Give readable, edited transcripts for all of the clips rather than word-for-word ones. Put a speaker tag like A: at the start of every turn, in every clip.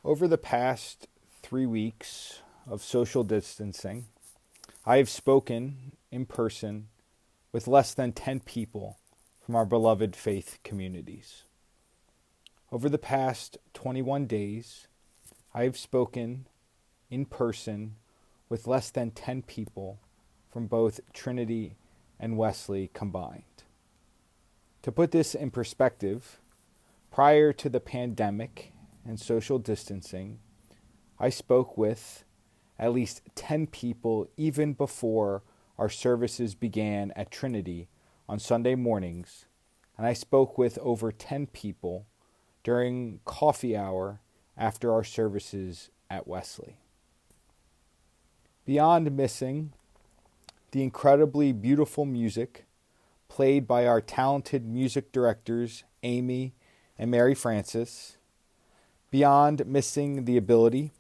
A: Over the past 3 weeks of social distancing, I have spoken in person with less than 10 people from our beloved faith communities. Over the past 21 days, I have spoken in person with less than 10 people from both Trinity and Wesley combined. To put this in perspective, prior to the pandemic and social distancing, I spoke with at least 10 people even before our services began at Trinity on Sunday mornings, and I spoke with over 10 people during coffee hour after our services at Wesley. Beyond missing the incredibly beautiful music played by our talented music directors, Amy and Mary Francis, beyond missing the ability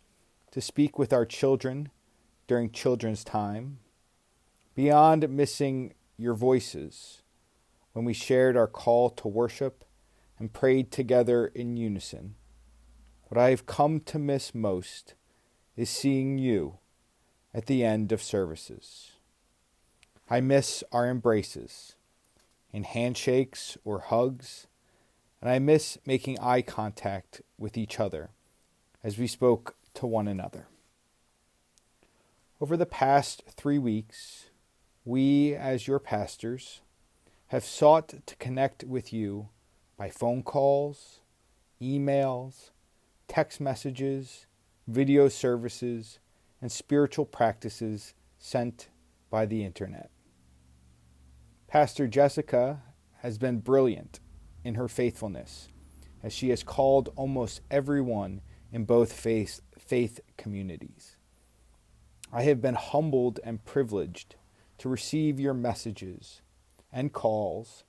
A: to speak with our children during children's time, beyond missing your voices when we shared our call to worship and prayed together in unison, what I have come to miss most is seeing you at the end of services. I miss our embraces and handshakes or hugs, and I miss making eye contact with each other as we spoke to one another. Over the past 3 weeks, we, as your pastors, have sought to connect with you by phone calls, emails, text messages, video services, and spiritual practices sent by the internet. Pastor Jessica has been brilliant in her faithfulness, as she has called almost everyone in both faith communities. I have been humbled and privileged to receive your messages and calls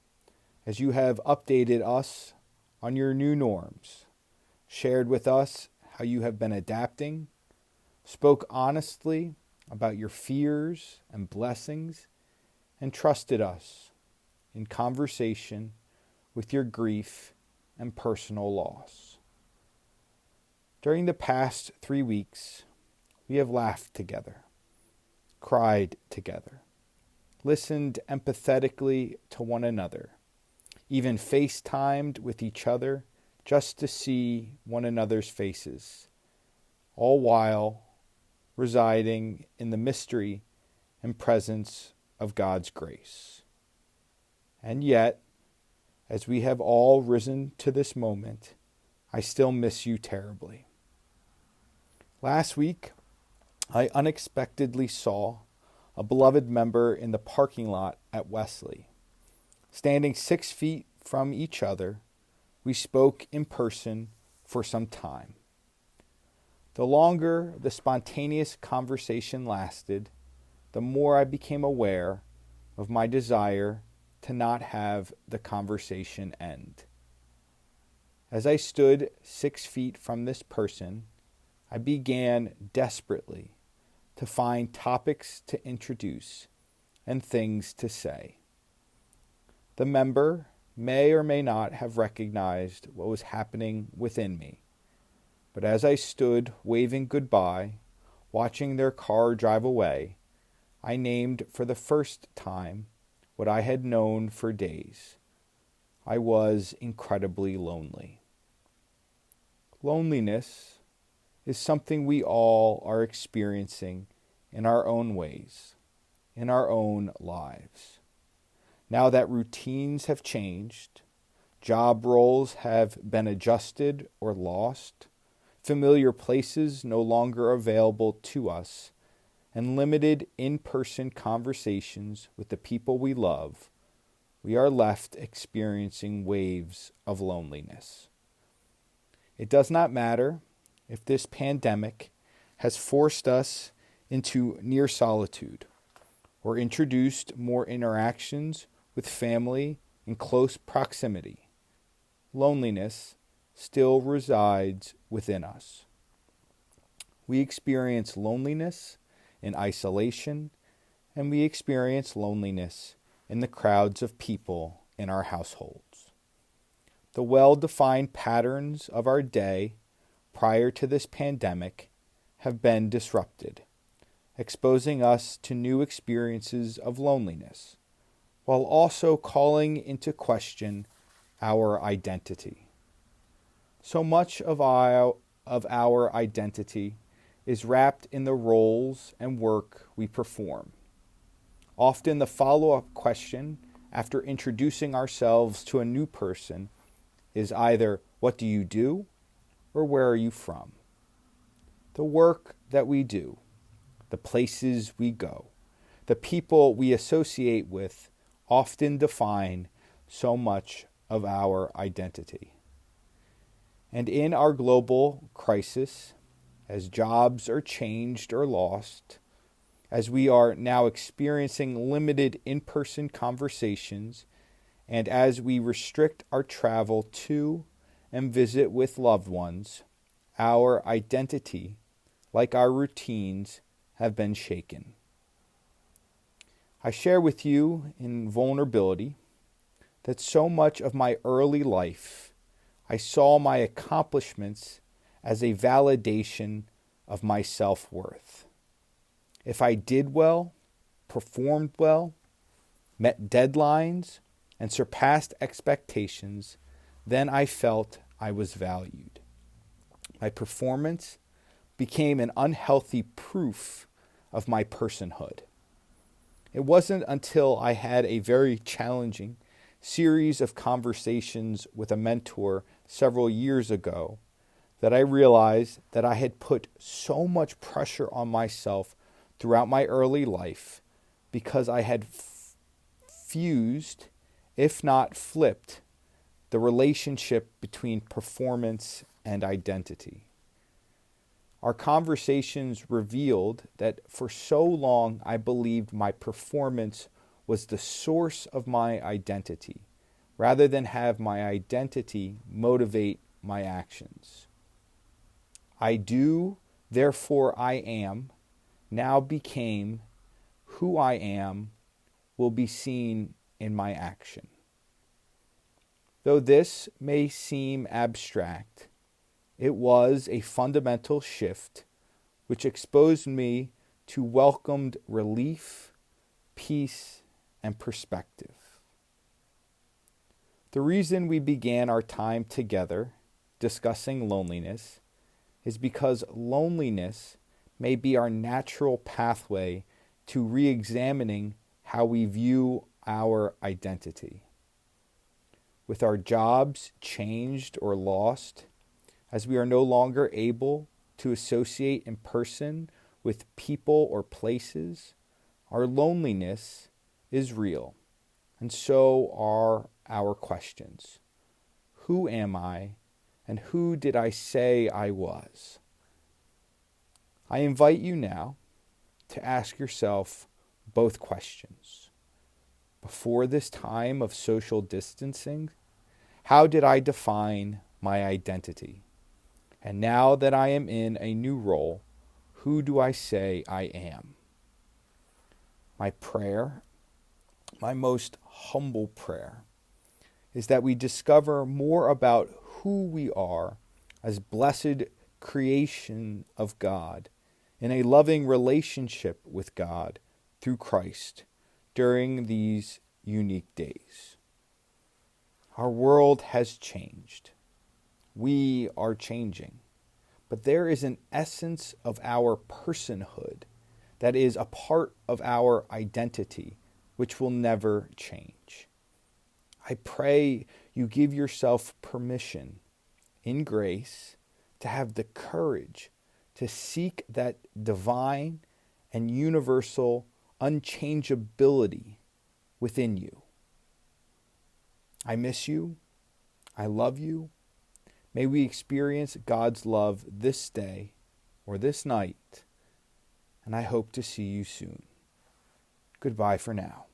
A: as you have updated us on your new norms, shared with us how you have been adapting, spoke honestly about your fears and blessings, and trusted us in conversation with your grief and personal loss. During the past 3 weeks, we have laughed together, cried together, listened empathetically to one another, even FaceTimed with each other just to see one another's faces, all while residing in the mystery and presence of God's grace. And yet, as we have all risen to this moment, I still miss you terribly. Last week, I unexpectedly saw a beloved member in the parking lot at Wesley. Standing 6 feet from each other, we spoke in person for some time. The longer the spontaneous conversation lasted, the more I became aware of my desire to not have the conversation end. As I stood 6 feet from this person, I began desperately to find topics to introduce and things to say. The member may or may not have recognized what was happening within me, but as I stood waving goodbye, watching their car drive away, I named for the first time what I had known for days. I was incredibly lonely. Loneliness is something we all are experiencing in our own ways, in our own lives. Now that routines have changed, job roles have been adjusted or lost, familiar places no longer available to us, and limited in-person conversations with the people we love, we are left experiencing waves of loneliness. It does not matter if this pandemic has forced us into near solitude or introduced more interactions with family in close proximity. Loneliness still resides within us. We experience loneliness in isolation, and we experience loneliness in the crowds of people in our households. The well-defined patterns of our day prior to this pandemic have been disrupted, exposing us to new experiences of loneliness, while also calling into question our identity. So much of our identity is wrapped in the roles and work we perform. Often the follow-up question after introducing ourselves to a new person is either, "What do you do?" or "Where are you from?" The work that we do, the places we go, the people we associate with often define so much of our identity. And in our global crisis, as jobs are changed or lost, as we are now experiencing limited in-person conversations, and as we restrict our travel to and visit with loved ones, our identity, like our routines, have been shaken. I share with you in vulnerability that so much of my early life, I saw my accomplishments as a validation of my self-worth. If I did well, performed well, met deadlines, and surpassed expectations, then I felt I was valued. My performance became an unhealthy proof of my personhood. It wasn't until I had a very challenging series of conversations with a mentor several years ago that I realized that I had put so much pressure on myself throughout my early life because I had fused, if not flipped, the relationship between performance and identity. Our conversations revealed that for so long I believed my performance was the source of my identity, rather than have my identity motivate my actions. I do, therefore I am, now became who I am will be seen in my action. Though this may seem abstract, it was a fundamental shift which exposed me to welcomed relief, peace, and perspective. The reason we began our time together discussing loneliness is because loneliness may be our natural pathway to re-examining how we view our identity. With our jobs changed or lost, as we are no longer able to associate in person with people or places, our loneliness is real, and so are our questions. Who am I, and who did I say I was? I invite you now to ask yourself both questions. Before this time of social distancing, how did I define my identity? And now that I am in a new role, who do I say I am? My prayer, my most humble prayer, is that we discover more about who we are as blessed creation of God in a loving relationship with God through Christ during these unique days. Our world has changed. We are changing. But there is an essence of our personhood that is a part of our identity, which will never change. I pray you give yourself permission in grace to have the courage to seek that divine and universal unchangeability within you. I miss you. I love you. May we experience God's love this day or this night, and I hope to see you soon. Goodbye for now.